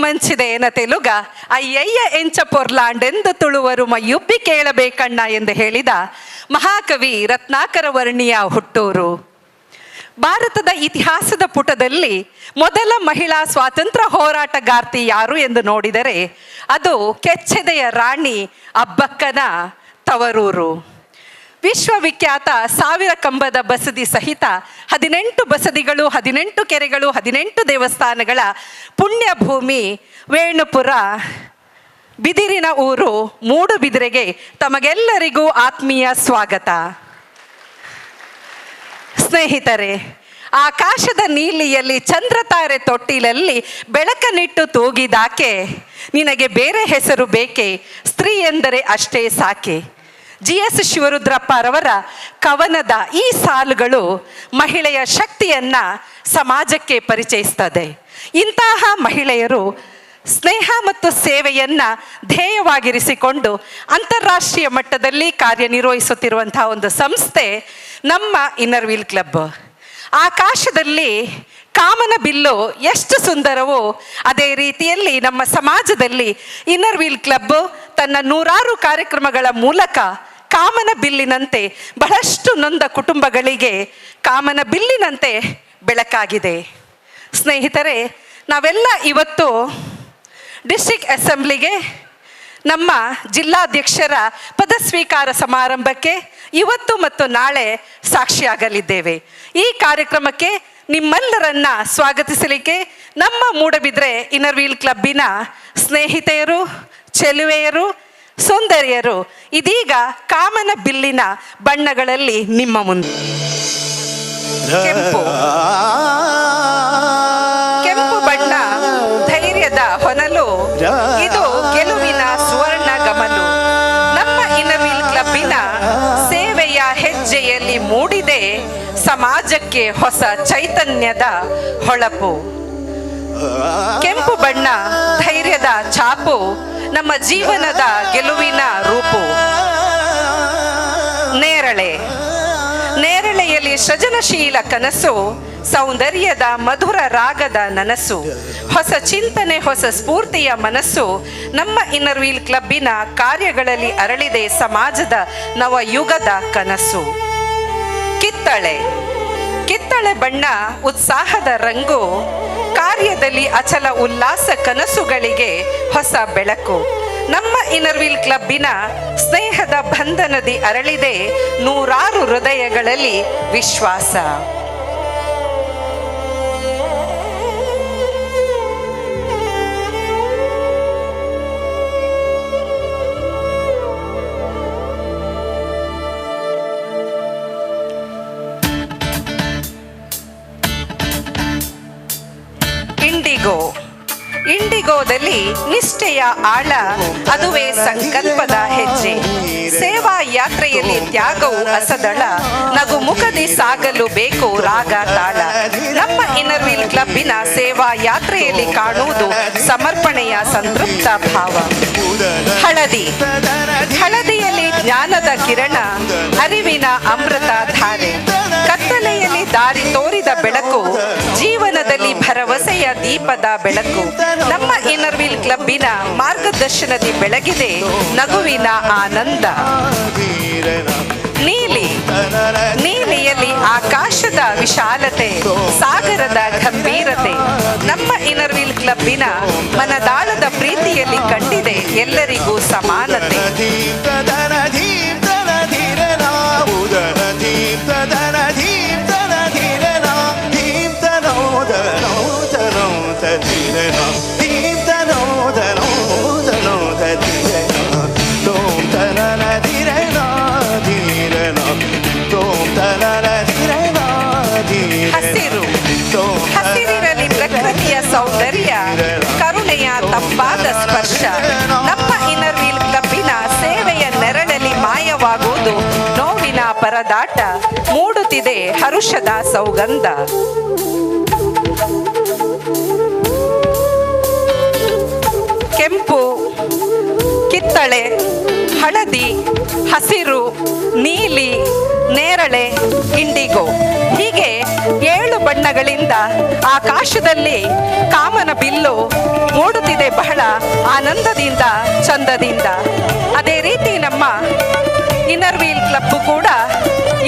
ಮಂಚಿದೇನ ತೆಲುಗ ಅಯ್ಯಯ್ಯ ಎಂಚ ಪೊರ್ಲಾಂಡೆಂದು ತುಳುವರು ಮಯ್ಯುಬ್ಬಿ ಕೇಳಬೇಕಣ್ಣ ಎಂದು ಹೇಳಿದ ಮಹಾಕವಿ ರತ್ನಾಕರ ವರ್ಣಿಯ ಹುಟ್ಟೂರು. ಭಾರತದ ಇತಿಹಾಸದ ಪುಟದಲ್ಲಿ ಮೊದಲ ಮಹಿಳಾ ಸ್ವಾತಂತ್ರ್ಯ ಹೋರಾಟಗಾರ್ತಿ ಯಾರು ಎಂದು ನೋಡಿದರೆ ಅದು ಕೆಚ್ಚೆದೆಯ ರಾಣಿ ಅಬ್ಬಕ್ಕನ ತವರೂರು. ವಿಶ್ವವಿಖ್ಯಾತ 1000 ಕಂಬದ ಬಸದಿ ಸಹಿತ 18 ಬಸದಿಗಳು, 18 ಕೆರೆಗಳು, 18 ದೇವಸ್ಥಾನಗಳ ಪುಣ್ಯ ಭೂಮಿ ವೇಣುಪುರ ಬಿದಿರಿನ ಊರು ಮೂಡುಬಿದಿರೆಗೆ ತಮಗೆಲ್ಲರಿಗೂ ಆತ್ಮೀಯ ಸ್ವಾಗತ. ಸ್ನೇಹಿತರೆ, ಆಕಾಶದ ನೀಲಿಯಲ್ಲಿ ಚಂದ್ರತಾರೆ ತೊಟ್ಟಿಲಲ್ಲಿ ಬೆಳಕನಿಟ್ಟು ತೂಗಿದಾಕೆ, ನಿನಗೆ ಬೇರೆ ಹೆಸರು ಬೇಕೆ, ಸ್ತ್ರೀ ಎಂದರೆ ಅಷ್ಟೇ ಸಾಕೆ. GS ಶಿವರುದ್ರಪ್ಪರವರ ಕವನದ ಈ ಸಾಲುಗಳು ಮಹಿಳೆಯ ಶಕ್ತಿಯನ್ನ ಸಮಾಜಕ್ಕೆ ಪರಿಚಯಿಸ್ತದೆ. ಇಂತಹ ಮಹಿಳೆಯರು ಸ್ನೇಹ ಮತ್ತು ಸೇವೆಯನ್ನ ಧ್ಯೇಯವಾಗಿರಿಸಿಕೊಂಡು ಅಂತಾರಾಷ್ಟ್ರೀಯ ಮಟ್ಟದಲ್ಲಿ ಕಾರ್ಯನಿರ್ವಹಿಸುತ್ತಿರುವಂತಹ ಒಂದು ಸಂಸ್ಥೆ ನಮ್ಮ ಇನ್ನರ್ ವೀಲ್ ಕ್ಲಬ್. ಆಕಾಶದಲ್ಲಿ ಕಾಮನ ಬಿಲ್ಲು ಎಷ್ಟು ಸುಂದರವೋ ಅದೇ ರೀತಿಯಲ್ಲಿ ನಮ್ಮ ಸಮಾಜದಲ್ಲಿ ಇನ್ನರ್ ವೀಲ್ ಕ್ಲಬ್ ತನ್ನ 100 ಕಾರ್ಯಕ್ರಮಗಳ ಮೂಲಕ ಕಾಮನ ಬಿಲ್ಲಿನಂತೆ ಬಹಳಷ್ಟು ನೊಂದ ಕುಟುಂಬಗಳಿಗೆ ಕಾಮನ ಬಿಲ್ಲಿನಂತೆ ಬೆಳಕಾಗಿದೆ. ಸ್ನೇಹಿತರೆ, ನಾವೆಲ್ಲ ಇವತ್ತು ಡಿಸ್ಟ್ರಿಕ್ಟ್ ಅಸೆಂಬ್ಲಿಗೆ ನಮ್ಮ ಜಿಲ್ಲಾಧ್ಯಕ್ಷರ ಪದಸ್ವೀಕಾರ ಸಮಾರಂಭಕ್ಕೆ ಇವತ್ತು ಮತ್ತು ನಾಳೆ ಸಾಕ್ಷಿಯಾಗಲಿದ್ದೇವೆ. ಈ ಕಾರ್ಯಕ್ರಮಕ್ಕೆ ನಿಮ್ಮೆಲ್ಲರನ್ನ ಸ್ವಾಗತಿಸಲಿಕ್ಕೆ ನಮ್ಮ ಮೂಡಬಿದ್ರೆ ಇನ್ನರ್ ವೀಲ್ ಕ್ಲಬ್ಬಿನ ಸ್ನೇಹಿತೆಯರು, ಚೆಲುವೆಯರು, ಸುಂದರಿಯರು ಇದೀಗ ಕಾಮನ ಬಿಲ್ಲಿನ ಬಣ್ಣಗಳಲ್ಲಿ ನಿಮ್ಮ ಮುಂದೆ. ಕೆಂಪು ಬಣ್ಣ ಧೈರ್ಯದ ಹೊನಲು, ಇದು ಗೆಲುವಿನ ಸುವರ್ಣ ಗಮಲು. ನಮ್ಮ ಇನ್ನರ್ ವೀಲ್ ಕ್ಲಬ್ಬಿನ ಸೇವೆಯ ಹೆಜ್ಜೆಯಲ್ಲಿ ಮೂಡಿದೆ ಸಮಾಜಕ್ಕೆ ಹೊಸ ಚೈತನ್ಯದ ಹೊಳಪು. ಕೆಂಪು ಬಣ್ಣ ಧೈರ್ಯದ ಛಾಪು, ನಮ್ಮ ಜೀವನದ ಗೆಲುವಿನ ರೂಪು. ನೇರಳೆ, ನೇರಳೆಯಲ್ಲಿ ಸೃಜನಶೀಲ ಕನಸು, ಸೌಂದರ್ಯದ ಮಧುರ ರಾಗದ ನನಸು, ಹೊಸ ಚಿಂತನೆ ಹೊಸ ಸ್ಫೂರ್ತಿಯ ಮನಸ್ಸು. ನಮ್ಮ ಇನ್ನರ್ ವೀಲ್ ಕ್ಲಬ್ಬಿನ ಕಾರ್ಯಗಳಲ್ಲಿ ಅರಳಿದೆ ಸಮಾಜದ ನವಯುಗದ ಕನಸು. ಕಿತ್ತಳೆ, ಕಿತ್ತಳೆ ಬಣ್ಣ ಉತ್ಸಾಹದ ರಂಗು, ಕಾರ್ಯದಲ್ಲಿ ಅಚಲ ಉಲ್ಲಾಸ ಕನಸುಗಳಿಗೆ ಹೊಸ ಬೆಳಕು. ನಮ್ಮ ಇನ್ನರ್ ವೀಲ್ ಕ್ಲಬ್ಬಿನ ಸ್ನೇಹದ ಬಂಧನದಿ ಅರಳಿದೆ 100 ಹೃದಯಗಳಲ್ಲಿ ವಿಶ್ವಾಸ. ಇಂಡಿಗೋ, ಇಂಡಿಗೋದಲ್ಲಿ ನಿಷ್ಠೆಯ ಆಳ, ಅದುವೇ ಸಂಕಲ್ಪದ ಹೆಜ್ಜೆ. ಸೇವಾ ಯಾತ್ರೆಯಲ್ಲಿ ತ್ಯಾಗವು ಅಸದಳ, ನಗು ಮುಖದಿ ಸಾಗಲು ಬೇಕು ರಾಗ ತಾಳ. ನಮ್ಮ ಇನ್ನರ್ ವೀಲ್ ಕ್ಲಬ್ಬಿನ ಸೇವಾ ಯಾತ್ರೆಯಲ್ಲಿ ಕಾಣುವುದು ಸಮರ್ಪಣೆಯ ಸಂತೃಪ್ತ ಭಾವ. ಹಳದಿ, ಹಳದಿಯಲ್ಲಿ ಜ್ಞಾನದ ಕಿರಣ, ಅರಿವಿನ ಅಮೃತ ಧಾರೆ. ಕತ್ತಲೆಯಲ್ಲಿ ದಾರಿ ತೋರಿದ ಬೆಳಕು, ಜೀವನದಲ್ಲಿ ಭರವಸೆಯ ದೀಪದ ಬೆಳಕು. ನಮ್ಮ ಇನ್ನರ್ ವೀಲ್ ಕ್ಲಬ್ಬಿನ ಮಾರ್ಗದರ್ಶನದಿ ಬೆಳಗಿದೆ ನಗುವಿನ ಆನಂದ. ನೀಲಿ, ನೀಲಿಯಲ್ಲಿ ಆಕಾಶದ ವಿಶಾಲತೆ, ಸಾಗರದ ಗಂಭೀರತೆ. ನಮ್ಮ ಇನ್ನರ್ ವೀಲ್ ಕ್ಲಬ್ಬಿನ ಮನದಾಳದ ಪ್ರೀತಿಯಲ್ಲಿ ಕಂಡಿದೆ ಎಲ್ಲರಿಗೂ ಸಮಾನತೆ. ಹಸಿರು, ಹಸಿರಿನಲ್ಲಿ ಪ್ರಕೃತಿಯ ಸೌಂದರ್ಯ, ಕರುಣೆಯ ತಂಪಾದ ಸ್ಪರ್ಶ. ನಮ್ಮ ಇನ್ನರ್ ವೀಲ್ ಕ್ಲಬ್ಬಿನ ಸೇವೆಯ ನೆರಳಲ್ಲಿ ಮಾಯವಾಗುವುದು ನೋವಿನ ಪರದಾಟ, ಮೂಡುತ್ತಿದೆ ಹರುಷದ ಸೌಗಂಧ. ಕೆಂಪು, ಕಿತ್ತಳೆ, ಹಳದಿ, ಹಸಿರು, ನೀಲಿ, ನೇರಳೆ, ಇಂಡಿಗೋ ಹೀಗೆ 7 ಬಣ್ಣಗಳ ಬಣ್ಣಗಳಿಂದ ಆಕಾಶದಲ್ಲಿ ಕಾಮನ ಬಿಲ್ಲು ಮೂಡುತ್ತಿದೆ ಬಹಳ ಆನಂದದಿಂದ ಚಂದದಿಂದ. ಅದೇ ರೀತಿ ನಮ್ಮ ಇನ್ನರ್ ವೀಲ್ ಕ್ಲಬ್ ಕೂಡ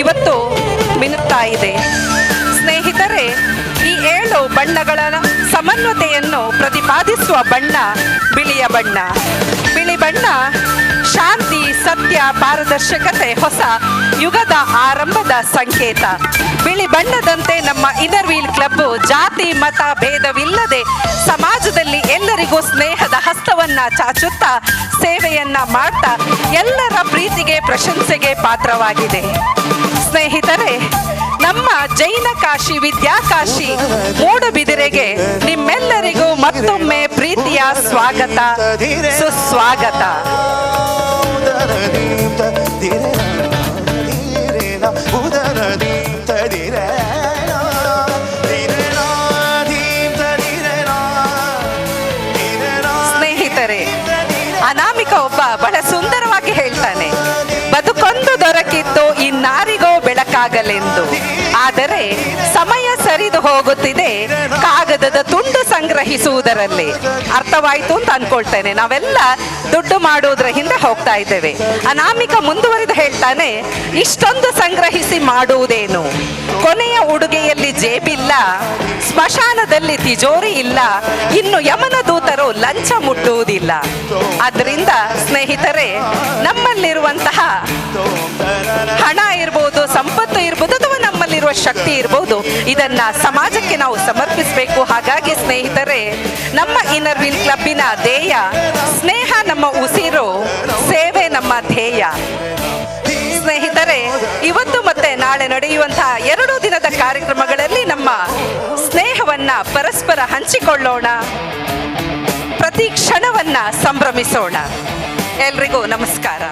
ಇವತ್ತು ಮಿನುಗ್ತಾ ಇದೆ. ಸ್ನೇಹಿತರೆ, ಈ 7 ಬಣ್ಣಗಳ ಸಮನ್ವತೆಯನ್ನು ಪ್ರತಿಪಾದಿಸುವ ಬಣ್ಣ ಬಿಳಿಯ ಬಣ್ಣ. ಬಿಳಿ ಬಣ್ಣ ಶಾಂತಿ, ಸತ್ಯ, ಪಾರದರ್ಶಕತೆ, ಹೊಸ ಯುಗದ ಆರಂಭದ ಸಂಕೇತ. ಬಿಳಿ ಬಣ್ಣದಂತೆ ನಮ್ಮ ಇನ್ನರ್ ವೀಲ್ ಕ್ಲಬ್ ಜಾತಿ ಮತ ಭೇದವಿಲ್ಲದೆ ಸಮಾಜದಲ್ಲಿ ಎಲ್ಲರಿಗೂ ಸ್ನೇಹದ ಹಸ್ತವನ್ನ ಚಾಚುತ್ತಾ ಸೇವೆಯನ್ನ ಮಾಡ್ತಾ ಎಲ್ಲರ ಪ್ರೀತಿಗೆ ಪ್ರಶಂಸೆಗೆ ಪಾತ್ರವಾಗಿದೆ. ಸ್ನೇಹಿತರೆ, ನಮ್ಮ ಜೈನ ಕಾಶಿ ವಿದ್ಯಾಕಾಶಿ ಮೂಡುಬಿದಿರೆಗೆ ನಿಮ್ಮೆಲ್ಲರಿಗೂ ಮತ್ತೊಮ್ಮೆ ಪ್ರೀತಿಯ ಸ್ವಾಗತ, ಸುಸ್ವಾಗತ. ಸ್ನೇಹಿತರೆ, ಅನಾಮಿಕ ಒಬ್ಬ ಬಹಳ ಸುಂದರವಾಗಿ ಹೇಳ್ತಾನೆ, ಬದುಕೊಂದು ದೊರಕಿತ್ತು ಇನ್ನಾರಿಗೋ ಬೆಳಕಾಗಲೆಂದು. ಆದರೆ ಸಮಯ ಸರಿದು ಹೋಗುತ್ತಿದೆ ಕಾಗದದ ತುಂಡು ಸಂಗ್ರಹಿಸುವುದರಲ್ಲಿ. ಅರ್ಥವಾಯ್ತು ಅಂತ ಅನ್ಕೊಳ್ತೇನೆ. ನಾವೆಲ್ಲ ದುಡ್ಡು ಮಾಡುವುದರ ಹಿಂದೆ ಹೋಗ್ತಾ ಇದ್ದೇವೆ. ಅನಾಮಿಕ ಮುಂದುವರಿದು ಹೇಳ್ತಾನೆ, ಇಷ್ಟೊಂದು ಸಂಗ್ರಹಿಸಿ ಮಾಡುವುದೇನು, ಕೊನೆಯ ಉಡುಗೆಯಲ್ಲಿ ಜೇಬಿಲ್ಲ, ಸ್ಮಶಾನದಲ್ಲಿ ತಿಜೋರಿ ಇಲ್ಲ, ಇನ್ನು ಯಮನ ದೂತರು ಲಂಚ ಮುಟ್ಟುವುದಿಲ್ಲ. ಆದ್ರಿಂದ ಸ್ನೇಹಿತರೆ, ನಮ್ಮಲ್ಲಿರುವಂತಹ ಹಣ ಇರ್ಬೋದು, ಸಂಪತ್ತು ಇರ್ಬೋದು, ಅಥವಾ ನಮ್ಮಲ್ಲಿರುವ ಶಕ್ತಿ ಇರ್ಬೋದು, ಇದನ್ನ ಸಮಾಜಕ್ಕೆ ನಾವು ಸಮರ್ಪಿಸಬೇಕು. ಹಾಗಾಗಿ ಸ್ನೇಹಿತರೆ, ನಮ್ಮ ಇನ್ನರ್ ವೀಲ್ ಕ್ಲಬ್ಬಿನ ಧ್ಯೇಯ ಸ್ನೇಹ ನಮ್ಮ ಉಸಿರು, ಸೇವೆ ನಮ್ಮ ಧ್ಯೇಯ. ಸ್ನೇಹಿತರೆ, ಇವತ್ತು ಮತ್ತೆ ನಾಳೆ ನಡೆಯುವಂತಹ 2 ದಿನದ ಕಾರ್ಯಕ್ರಮಗಳಲ್ಲಿ ನಮ್ಮ ಸ್ನೇಹವನ್ನ ಪರಸ್ಪರ ಹಂಚಿಕೊಳ್ಳೋಣ, ಪ್ರತಿ ಕ್ಷಣವನ್ನ ಸಂಭ್ರಮಿಸೋಣ. ಎಲ್ರಿಗೂ ನಮಸ್ಕಾರ.